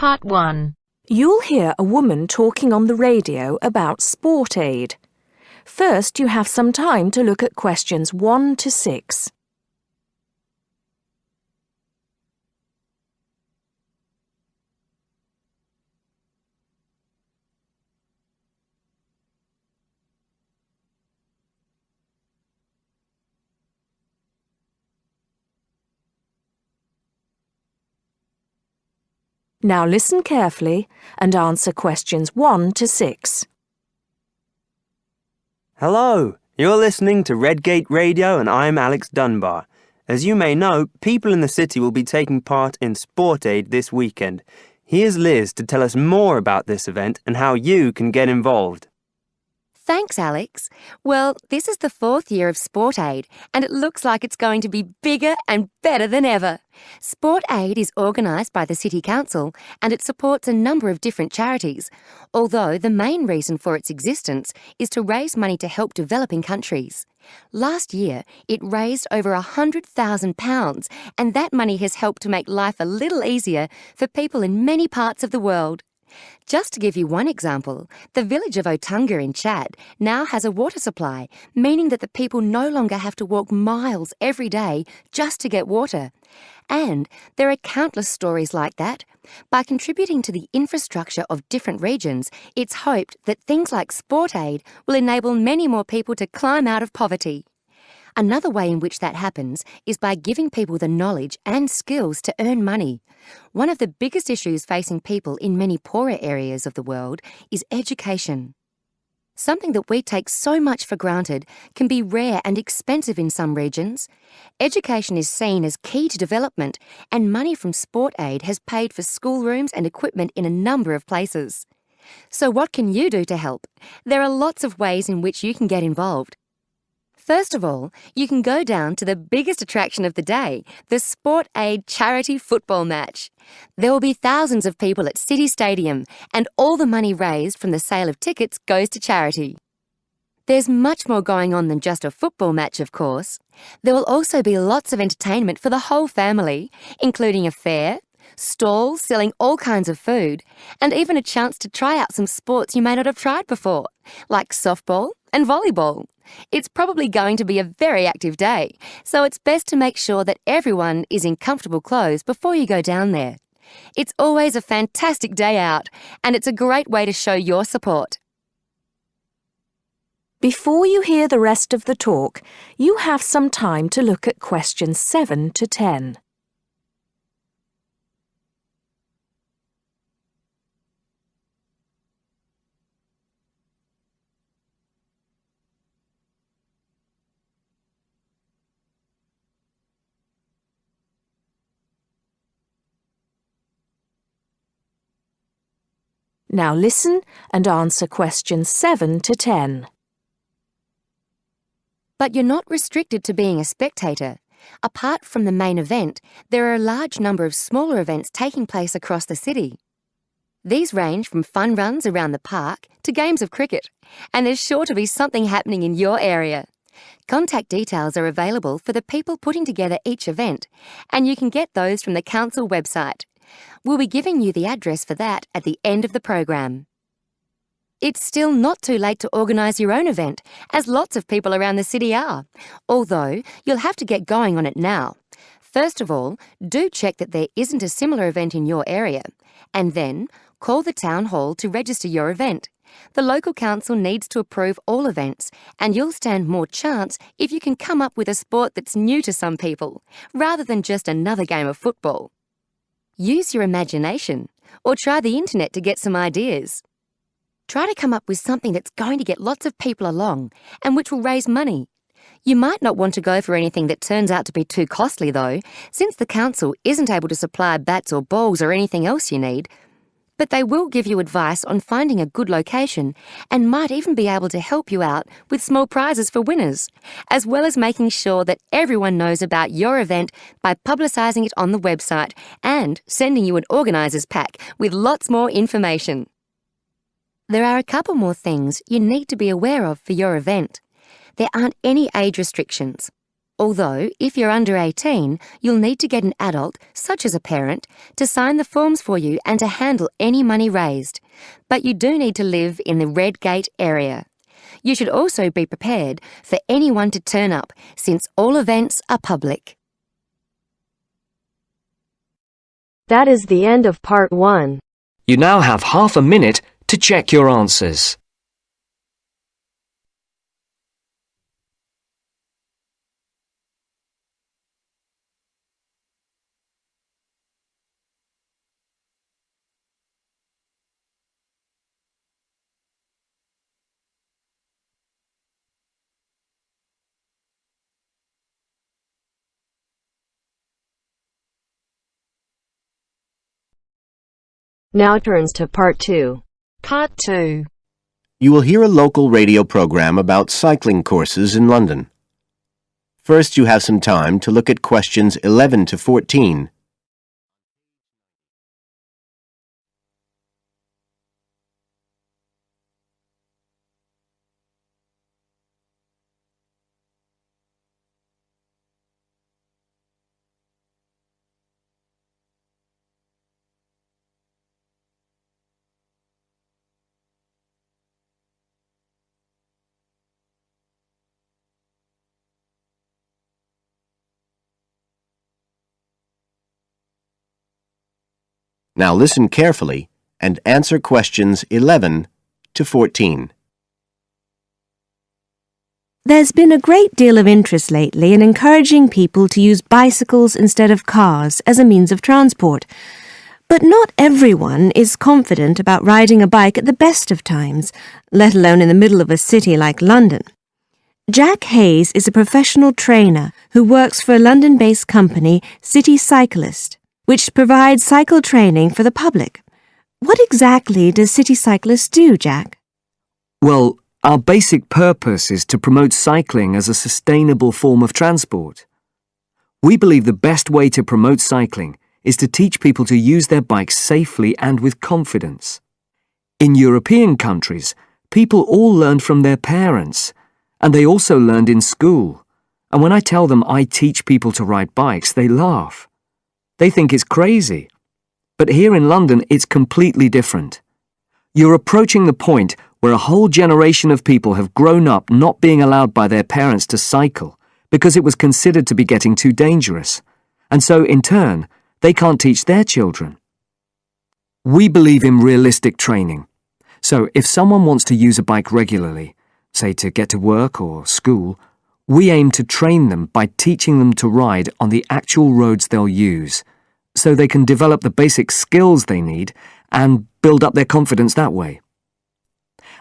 Part 1. You'll hear a woman talking on the radio about sport aid. First, you have some time to look at questions 1 to 6. Now listen carefully and answer questions 1 to 6. Hello, you're listening to Redgate Radio and I'm Alex Dunbar. As you may know, people in the city will be taking part in Sport Aid this weekend. Here's Liz to tell us more about this event and how you can get involved. Thanks, Alex. Well, this is the 4th year of Sport Aid, and it looks like it's going to be bigger and better than ever. Sport Aid is organised by the City Council, and it supports a number of different charities, although the main reason for its existence is to raise money to help developing countries. Last year, it raised over £100,000, and that money has helped to make life a little easier for people in many parts of the world. Just to give you one example, the village of Otunga in Chad now has a water supply, meaning that the people no longer have to walk miles every day just to get water. And there are countless stories like that. By contributing to the infrastructure of different regions, it's hoped that things like Sport Aid will enable many more people to climb out of poverty. Another way in which that happens is by giving people the knowledge and skills to earn money. One of the biggest issues facing people in many poorer areas of the world is education. Something that we take so much for granted can be rare and expensive in some regions. Education is seen as key to development, and money from Sport Aid has paid for schoolrooms and equipment in a number of places. So what can you do to help? There are lots of ways in which you can get involved. First of all, you can go down to the biggest attraction of the day, the Sport Aid charity football match. There will be thousands of people at City Stadium, and all the money raised from the sale of tickets goes to charity. There's much more going on than just a football match, of course. There will also be lots of entertainment for the whole family, including a fair, stalls selling all kinds of food, and even a chance to try out some sports you may not have tried before, like softball and volleyball. It's probably going to be a very active day, so it's best to make sure that everyone is in comfortable clothes before you go down there. It's always a fantastic day out, and it's a great way to show your support. Before you hear the rest of the talk, you have some time to look at questions 7 to 10. Now listen and answer questions 7 to 10. But you're not restricted to being a spectator. Apart from the main event, there are a large number of smaller events taking place across the city. These range from fun runs around the park to games of cricket, and there's sure to be something happening in your area. Contact details are available for the people putting together each event, and you can get those from the council website. We'll be giving you the address for that at the end of the program. It's still not too late to organise your own event, as lots of people around the city are, although you'll have to get going on it now. First of all, do check that there isn't a similar event in your area, and then call the town hall to register your event. The local council needs to approve all events, and you'll stand more chance if you can come up with a sport that's new to some people, rather than just another game of football. Use your imagination, or try the internet to get some ideas. Try to come up with something that's going to get lots of people along, and which will raise money. You might not want to go for anything that turns out to be too costly though, since the council isn't able to supply bats or balls or anything else you need. But they will give you advice on finding a good location, and might even be able to help you out with small prizes for winners, as well as making sure that everyone knows about your event by publicising it on the website and sending you an organiser's pack with lots more information. There are a couple more things you need to be aware of for your event. There aren't any age restrictions. Although, if you're under 18, you'll need to get an adult, such as a parent, to sign the forms for you and to handle any money raised. But you do need to live in the Red Gate area. You should also be prepared for anyone to turn up, since all events are public. That is the end of part 1. You now have half a minute to check your answers. Now turns to part 2. Part 2. You will hear a local radio program about cycling courses in London. First, you have some time to look at questions 11 to 14. Now listen carefully and answer questions 11 to 14. There's been a great deal of interest lately in encouraging people to use bicycles instead of cars as a means of transport. But not everyone is confident about riding a bike at the best of times, let alone in the middle of a city like London. Jack Hayes is a professional trainer who works for a London-based company, City Cyclist, which provides cycle training for the public. What exactly does City Cyclist do, Jack? Well, our basic purpose is to promote cycling as a sustainable form of transport. We believe the best way to promote cycling is to teach people to use their bikes safely and with confidence. In European countries, people all learned from their parents, and they also learned in school. And when I tell them I teach people to ride bikes, they laugh. They think it's crazy. But here in London, it's completely different. You're approaching the point where a whole generation of people have grown up not being allowed by their parents to cycle because it was considered to be getting too dangerous. And so, in turn, they can't teach their children. We believe in realistic training. So if someone wants to use a bike regularly, say to get to work or school, we aim to train them by teaching them to ride on the actual roads they'll use, so they can develop the basic skills they need and build up their confidence that way.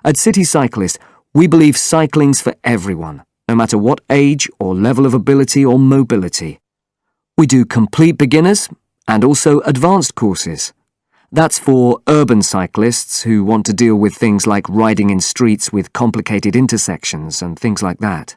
At City Cyclist, we believe cycling's for everyone, no matter what age or level of ability or mobility. We do complete beginners and also advanced courses. That's for urban cyclists who want to deal with things like riding in streets with complicated intersections and things like that.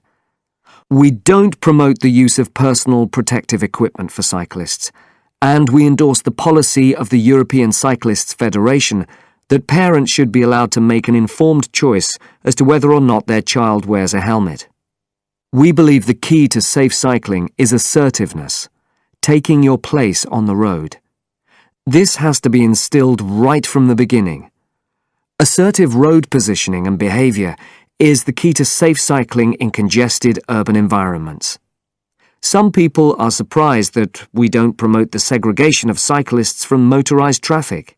We don't promote the use of personal protective equipment for cyclists, and we endorse the policy of the European Cyclists Federation that parents should be allowed to make an informed choice as to whether or not their child wears a helmet. We believe the key to safe cycling is assertiveness, taking your place on the road. This has to be instilled right from the beginning. Assertive road positioning and behaviour is the key to safe cycling in congested urban environments. Some people are surprised that we don't promote the segregation of cyclists from motorised traffic,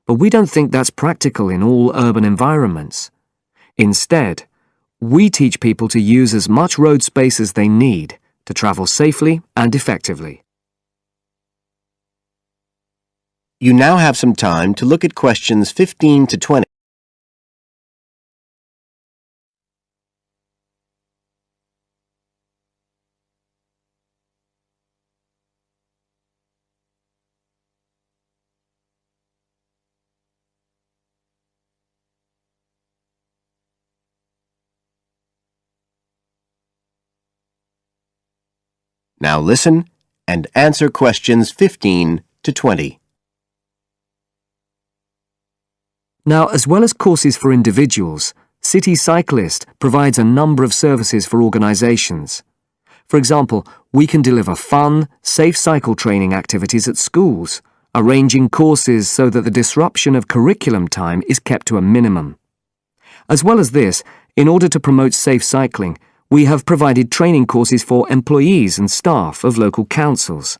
but we don't think that's practical in all urban environments. Instead, we teach people to use as much road space as they need to travel safely and effectively. You now have some time to look at questions 15 to 20. Now listen and answer questions 15 to 20. Now, as well as courses for individuals, City Cyclist provides a number of services for organisations. For example, we can deliver fun, safe cycle training activities at schools, arranging courses so that the disruption of curriculum time is kept to a minimum. As well as this, in order to promote safe cycling, we have provided training courses for employees and staff of local councils.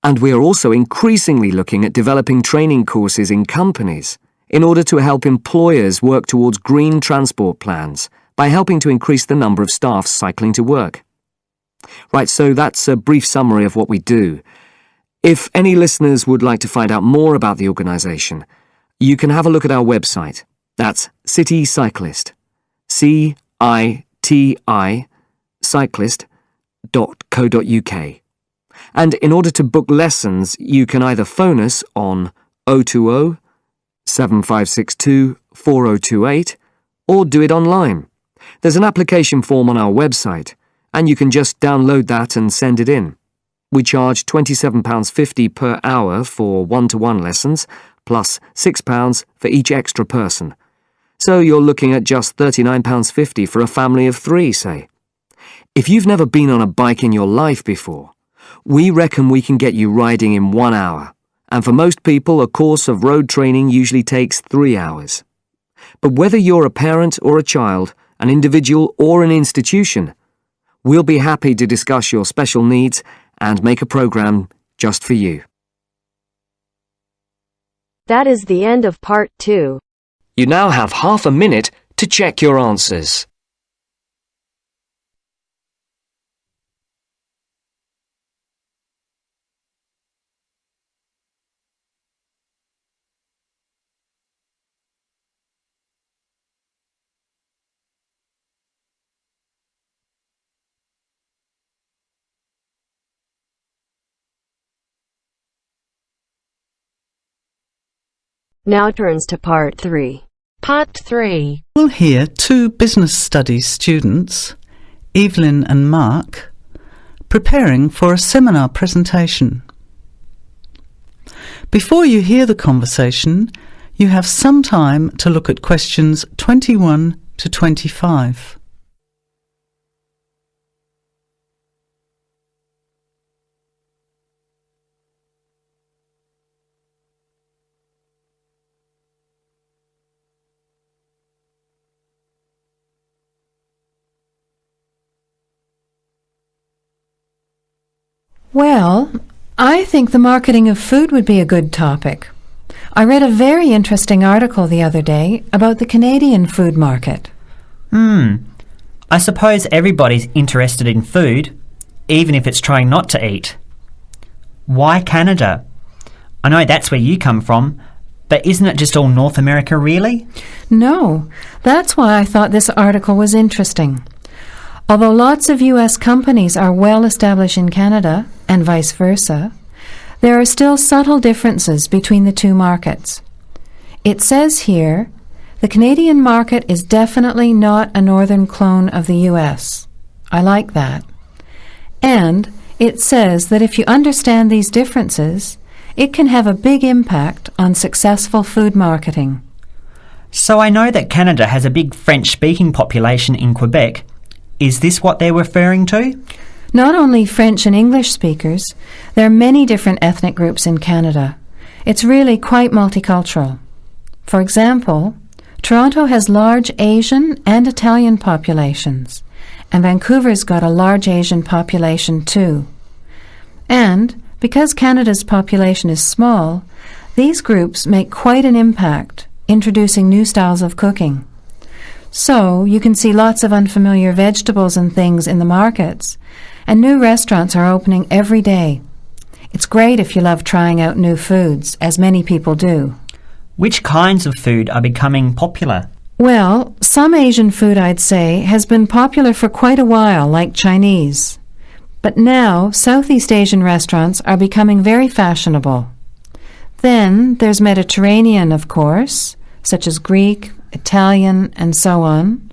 And we are also increasingly looking at developing training courses in companies in order to help employers work towards green transport plans by helping to increase the number of staff cycling to work. Right, so that's a brief summary of what we do. If any listeners would like to find out more about the organisation, you can have a look at our website. That's City Cyclist, CITI, cyclist.co.uk. And in order to book lessons, you can either phone us on 020 7562 4028 or do it online. There's an application form on our website, and you can just download that and send it in. We charge £27.50 per hour for one-to-one lessons, plus £6 for each extra person. So you're looking at just £39.50 for a family of 3, say. If you've never been on a bike in your life before, we reckon we can get you riding in 1 hour, and for most people a course of road training usually takes 3 hours. But whether you're a parent or a child, an individual or an institution, we'll be happy to discuss your special needs and make a program just for you. That is the end of part 2. You now have half a minute to check your answers. Now turns to part 3. Part 3. We'll hear 2 business studies students, Evelyn and Mark, preparing for a seminar presentation. Before you hear the conversation, you have some time to look at questions 21 to 25. Well, I think the marketing of food would be a good topic. I read a very interesting article the other day about the Canadian food market. I suppose everybody's interested in food, even if it's trying not to eat. Why Canada? I know that's where you come from, but isn't it just all North America, really? No, that's why I thought this article was interesting. Although lots of U.S. companies are well established in Canada, and vice versa, there are still subtle differences between the two markets. It says here, the Canadian market is definitely not a northern clone of the U.S. I like that. And it says that if you understand these differences, it can have a big impact on successful food marketing. So I know that Canada has a big French-speaking population in Quebec. Is this what they're referring to? Not only French and English speakers, there are many different ethnic groups in Canada. It's really quite multicultural. For example, Toronto has large Asian and Italian populations, and Vancouver's got a large Asian population too. And because Canada's population is small, these groups make quite an impact, introducing new styles of cooking. So you can see lots of unfamiliar vegetables and things in the markets, and new restaurants are opening every day. It's great if you love trying out new foods, as many people do. Which kinds of food are becoming popular? Well, some Asian food, I'd say, has been popular for quite a while, like Chinese. But now, Southeast Asian restaurants are becoming very fashionable. Then there's Mediterranean, of course, such as Greek, Italian, and so on.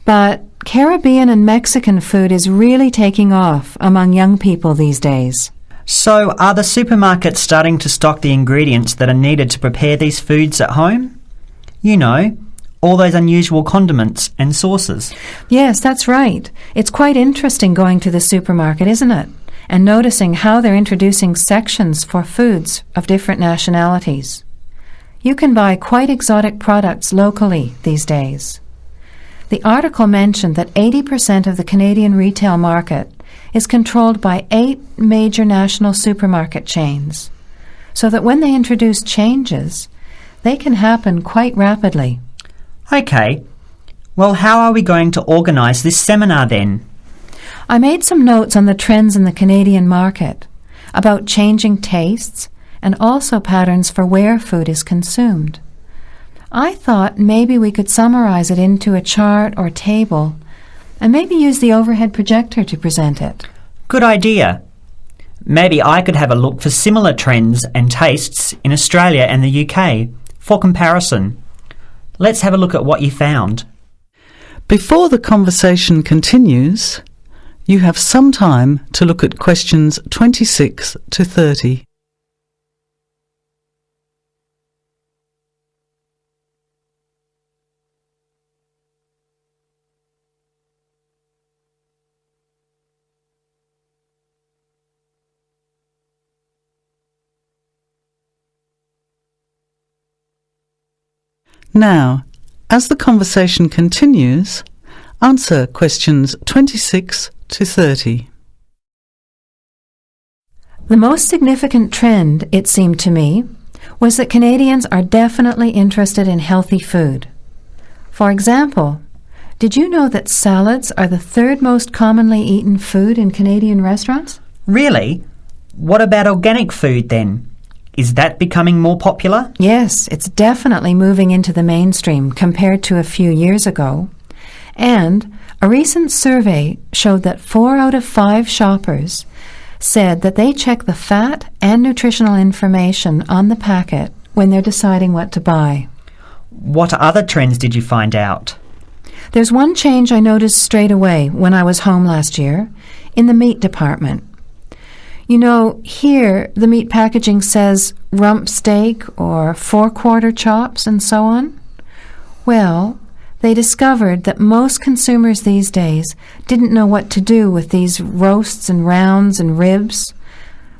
But Caribbean and Mexican food is really taking off among young people these days. So are the supermarkets starting to stock the ingredients that are needed to prepare these foods at home? You know, all those unusual condiments and sauces. Yes, that's right. It's quite interesting going to the supermarket, isn't it? And noticing how they're introducing sections for foods of different nationalities. You can buy quite exotic products locally these days. The article mentioned that 80% of the Canadian retail market is controlled by 8 major national supermarket chains, so that when they introduce changes, they can happen quite rapidly. OK. Well, how are we going to organise this seminar then? I made some notes on the trends in the Canadian market, about changing tastes, and also patterns for where food is consumed. I thought maybe we could summarize it into a chart or table, and maybe use the overhead projector to present it. Good idea. Maybe I could have a look for similar trends and tastes in Australia and the UK for comparison. Let's have a look at what you found. Before the conversation continues, you have some time to look at questions 26 to 30. Now, as the conversation continues, answer questions 26 to 30. The most significant trend, it seemed to me, was that Canadians are definitely interested in healthy food. For example, did you know that salads are the 3rd most commonly eaten food in Canadian restaurants? Really? What about organic food then? Is that becoming more popular? Yes, it's definitely moving into the mainstream compared to a few years ago. And a recent survey showed that 4 out of 5 shoppers said that they check the fat and nutritional information on the packet when they're deciding what to buy. What other trends did you find out? There's one change I noticed straight away when I was home last year, in the meat department. You know, here the meat packaging says rump steak or 4-quarter chops and so on. Well, they discovered that most consumers these days didn't know what to do with these roasts and rounds and ribs.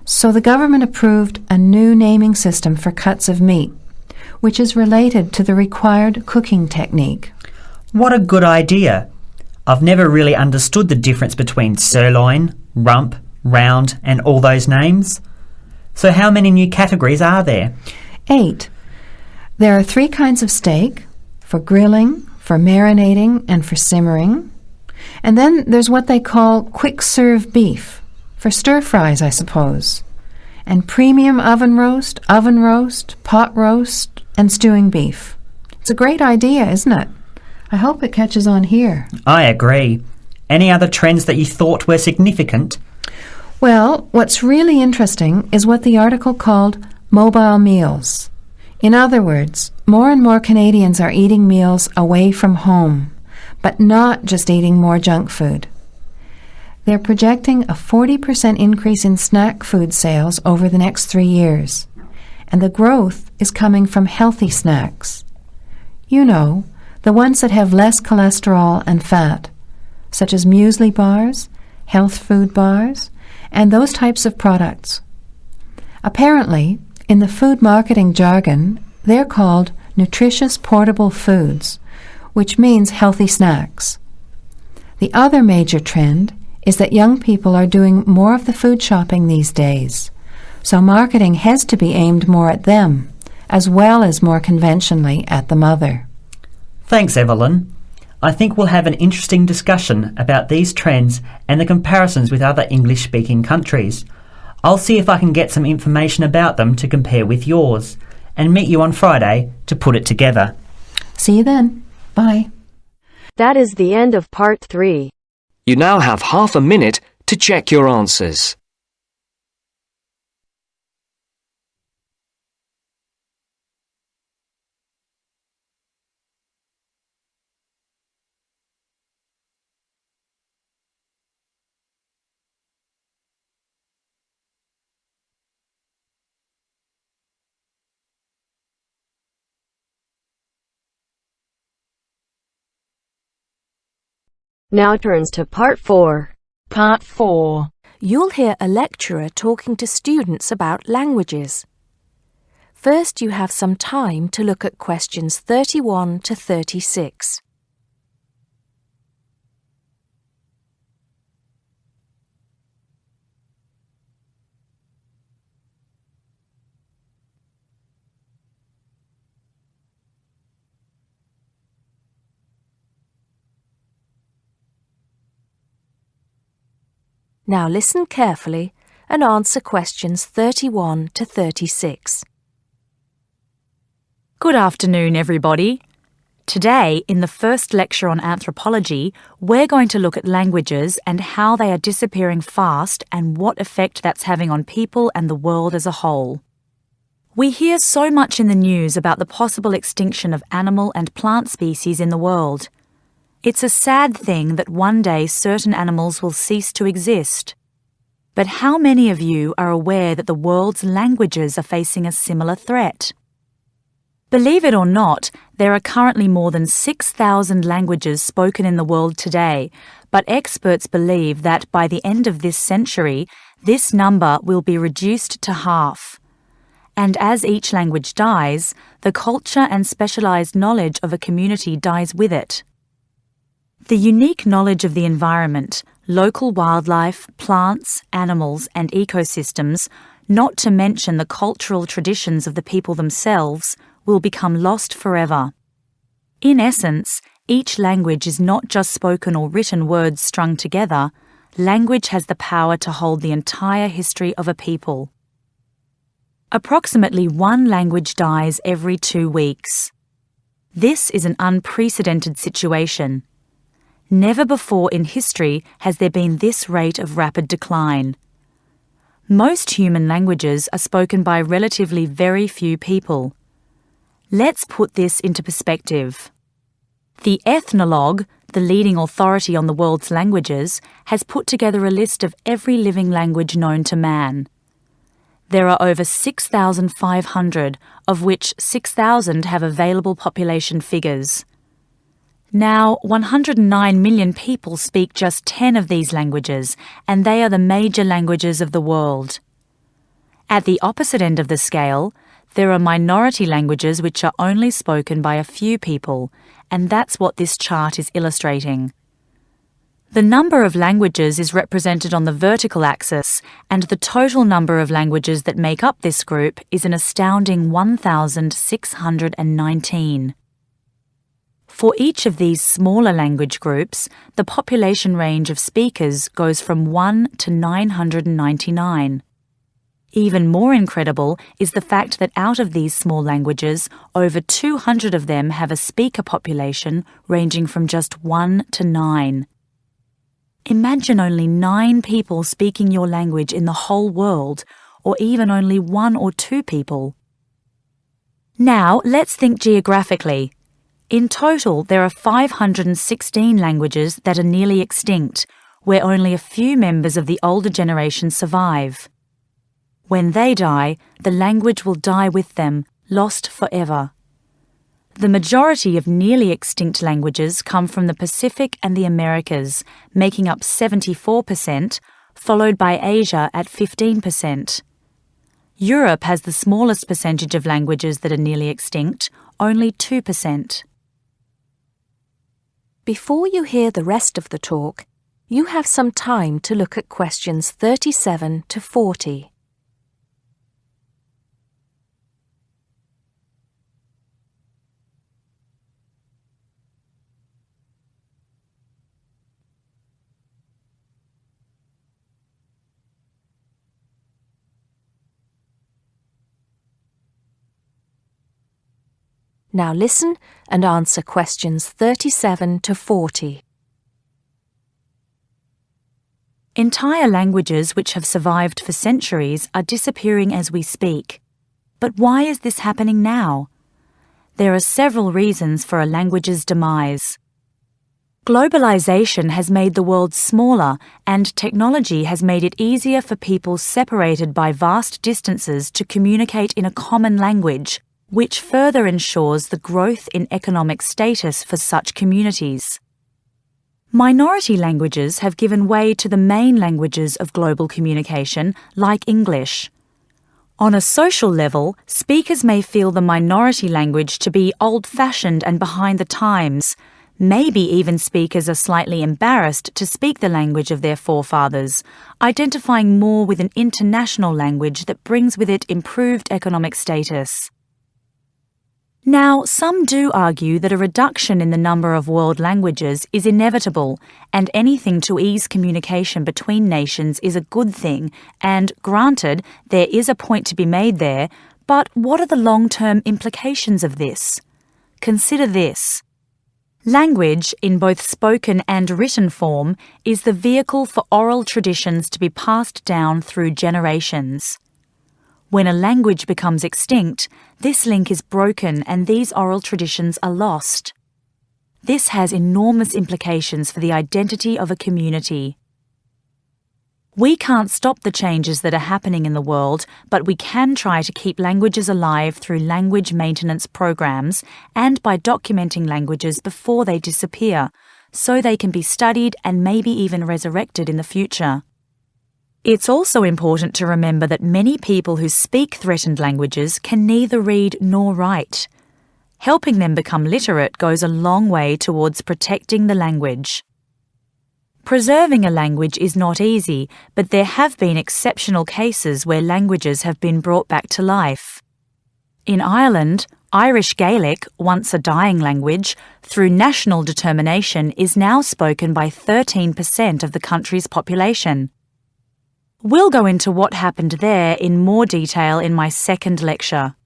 So the government approved a new naming system for cuts of meat, which is related to the required cooking technique. What a good idea. I've never really understood the difference between sirloin, rump, round and all those names. So how many new categories are there? 8. There are 3 kinds of steak, for grilling, for marinating, and for simmering. And then there's what they call quick-serve beef, for stir-fries, I suppose. And premium oven roast, pot roast, and stewing beef. It's a great idea, isn't it? I hope it catches on here. I agree. Any other trends that you thought were significant? Well, what's really interesting is what the article called mobile meals. In other words, more and more Canadians are eating meals away from home, but not just eating more junk food. They're projecting a 40% increase in snack food sales over the next 3 years, and the growth is coming from healthy snacks. You know, the ones that have less cholesterol and fat, such as muesli bars, health food bars, and those types of products. Apparently, in the food marketing jargon, they're called nutritious portable foods, which means healthy snacks. The other major trend is that young people are doing more of the food shopping these days, so marketing has to be aimed more at them, as well as more conventionally at the mother. Thanks, Evelyn. I think we'll have an interesting discussion about these trends and the comparisons with other English-speaking countries. I'll see if I can get some information about them to compare with yours, and meet you on Friday to put it together. See you then. Bye. That is the end of part 3. You now have half a minute to check your answers. Now turns to Part 4. Part 4. You'll hear a lecturer talking to students about languages. First, you have some time to look at questions 31 to 36. Now listen carefully and answer questions 31 to 36. Good afternoon, everybody. Today, in the first lecture on anthropology, we're going to look at languages and how they are disappearing fast and what effect that's having on people and the world as a whole. We hear so much in the news about the possible extinction of animal and plant species in the world. It's a sad thing that one day certain animals will cease to exist. But how many of you are aware that the world's languages are facing a similar threat? Believe it or not, there are currently more than 6,000 languages spoken in the world today, but experts believe that by the end of this century, this number will be reduced to half. And as each language dies, the culture and specialized knowledge of a community dies with it. The unique knowledge of the environment, local wildlife, plants, animals, and ecosystems, not to mention the cultural traditions of the people themselves, will become lost forever. In essence, each language is not just spoken or written words strung together. Language has the power to hold the entire history of a people. Approximately one language dies every 2 weeks. This is an unprecedented situation. Never before in history has there been this rate of rapid decline. Most human languages are spoken by relatively very few people. Let's put this into perspective. The Ethnologue, the leading authority on the world's languages, has put together a list of every living language known to man. There are over 6,500, of which 6,000 have available population figures. Now, 109 million people speak just 10 of these languages, and they are the major languages of the world. At the opposite end of the scale, there are minority languages which are only spoken by a few people, and that's what this chart is illustrating. The number of languages is represented on the vertical axis, and the total number of languages that make up this group is an astounding 1,619. For each of these smaller language groups, the population range of speakers goes from 1 to 999. Even more incredible is the fact that out of these small languages, over 200 of them have a speaker population ranging from just 1 to 9. Imagine only 9 people speaking your language in the whole world, or even only 1 or 2 people. Now, let's think geographically. In total, there are 516 languages that are nearly extinct, where only a few members of the older generation survive. When they die, the language will die with them, lost forever. The majority of nearly extinct languages come from the Pacific and the Americas, making up 74%, followed by Asia at 15%. Europe has the smallest percentage of languages that are nearly extinct, only 2%. Before you hear the rest of the talk, you have some time to look at questions 37 to 40. Now listen and answer questions 37 to 40. Entire languages which have survived for centuries are disappearing as we speak. But why is this happening now? There are several reasons for a language's demise. Globalization has made the world smaller, and technology has made it easier for people separated by vast distances to communicate in a common language, which further ensures the growth in economic status for such communities. Minority languages have given way to the main languages of global communication, like English. On a social level, speakers may feel the minority language to be old-fashioned and behind the times. Maybe even speakers are slightly embarrassed to speak the language of their forefathers, identifying more with an international language that brings with it improved economic status. Now, some do argue that a reduction in the number of world languages is inevitable, and anything to ease communication between nations is a good thing, and granted, there is a point to be made there, but what are the long-term implications of this? Consider this. Language, in both spoken and written form, is the vehicle for oral traditions to be passed down through generations. When a language becomes extinct, this link is broken and these oral traditions are lost. This has enormous implications for the identity of a community. We can't stop the changes that are happening in the world, but we can try to keep languages alive through language maintenance programs and by documenting languages before they disappear, so they can be studied and maybe even resurrected in the future. It's also important to remember that many people who speak threatened languages can neither read nor write. Helping them become literate goes a long way towards protecting the language. Preserving a language is not easy, but there have been exceptional cases where languages have been brought back to life. In Ireland, Irish Gaelic, once a dying language, through national determination is now spoken by 13% of the country's population. We'll go into what happened there in more detail in my second lecture.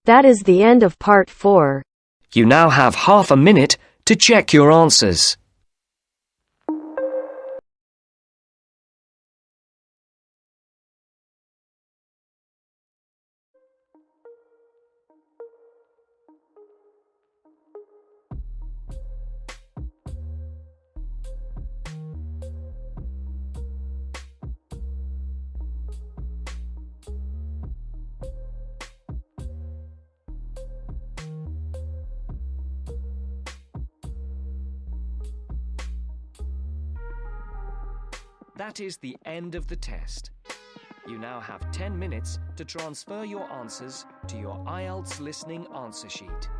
That is the end of part 4. You now have half a minute to check your answers. That is the end of the test. You now have 10 minutes to transfer your answers to your Ielts listening answer sheet.